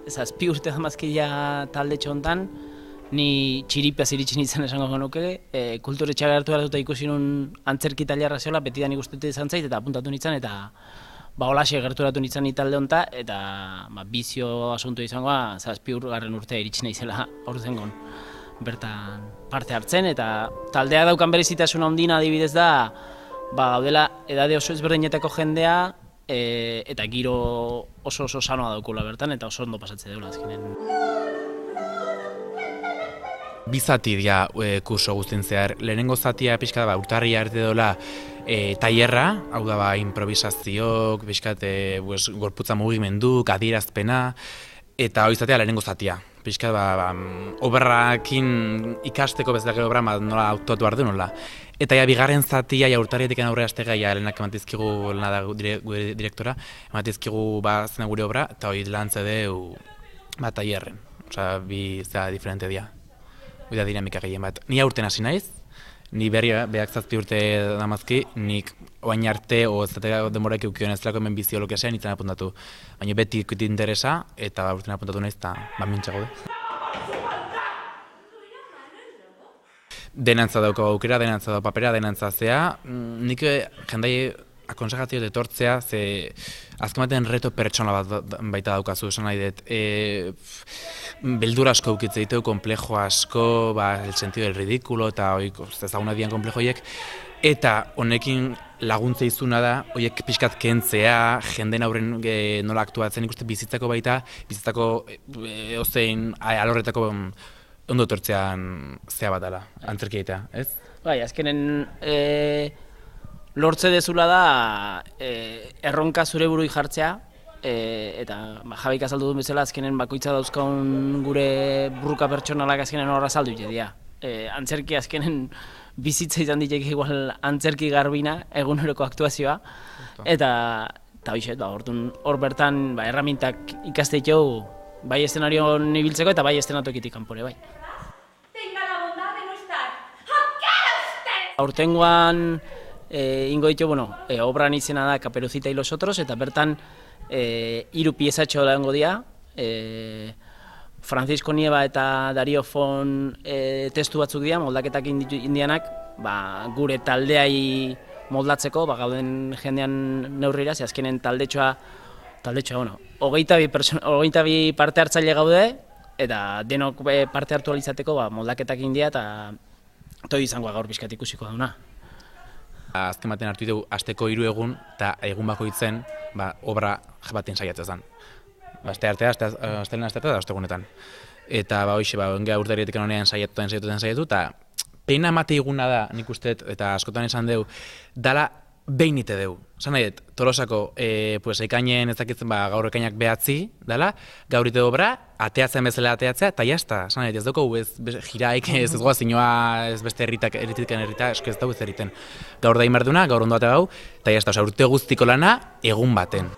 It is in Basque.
zazpi urte damazkia talde txontan, ni txiripaz iritsi nintzen esango genuke, kulturetxea gertu gara ikusi nun antzerki tailerra zeola, betidan ikustete izan zait, eta apuntatu nintzen, eta holaxe gerturatu nintzen ni talde honta, eta bizio asunto izangoa, zazpi urtea iritsi naizela aurtengon bertan parte hartzen, eta taldea daukan berezitasun handina adibidez da, gaudela edade oso ezberdinetako jendea, eta giro oso sanoa daukula bertan, eta oso ondo pasatze deula azkenen. Bi zati dira kurso guztien zehar. Lehenengo zatia pixka da urtarria arte dola tailerra, hau da improvisazioak, pixkat gorputza mugimenduk, adierazpena, eta hori zatea lehenengo zatia. Pixka oberrakin ikasteko bezala gero obra nola autoatu behar du nola. Eta bigarren zatia, urtarrietik aurrera astega, lehenak ematizkigu gure direktora, ematizkigu zena gure obra, eta hori lantze deu tailerren. Osa, bi zera diferente dira. Hori da dinamika gehien bat. Ni aurten hasi naiz, ni behak zazpi urte damazki, nik oain arte, zatera denboraik eukion ez delako hemen bizio lokesean, nintzen apuntatu. Baina beti ikuti interesa, eta aurten apuntatu naiz, eta mintza gaude. Denantza dauko aukera, denantza dauko papera, denantza zea. Nik jendai akonsejatio detortzea, ze azken batean reto pertsona bat baita daukazu, esan nahi dut. Beldur asko eukitze ditu, komplejo asko, el sentido del ridikulo, eta ezaguna dian komplejoiek. Eta honekin laguntza izuna da, horiek pixkat kentzea, jenden aurren nola aktuatzen ikuste bizitzako baita, bizitzako ozein alorretako ondo tortzean zea bat dela, antzerki egitea, ez? Bai, azkenen lortze dezula da erronka zure burui jartzea, eta Jabik azaldu duen bezala azkenen bakoitza dauzkaun gure burruka pertsonalak azkenen horra azaldu dira. Antzerki azkenen bizitza izan ditek igual antzerki garbina, eguneroko aktuazioa, eta hor bertan erramintak ikaste ditugu, bai eszenarioan ibiltzeko eta bai eszenatokitik kanpore bai. Aurtengoan ingo ditu, obran izena da Caperucita y los otros, eta bertan 3 piezatxo dago dira, Francisco Nieva eta Dario Fon testu batzuk dira, moldaketak indianak, gure taldeai moldatzeko, gauden jendean neurrira, ze azkenen taldetxoa, 22 parte hartzaile gaude, eta denok parte hartu alizateko moldaketak india, eta hori izangoa gaur pixkat ikusiko dauna. Azken batean hartu dugu asteko 3 egun, eta egun bakoitzen obra baten saiatzen zen. Astelehen asteata eta ostegunetan. Eta urtarrietik honean saiatu, eta peina emate iguna da, nik uste, eta askotan esan deu, dala behin ite deu. Zan nahi, Tolosako ekainen ezakitzen gaur ekainak 9 dala, gaur ite obra, ateatzen bezala ateatzea, eta jazta. Zan nahi, ez dugu jiraik ez goa zinua ez beste erritikan errita, ez dugu ez erriten. Gaur da imarduna, gaur ondo ate gau, eta jazta, urte guztiko lana egun baten.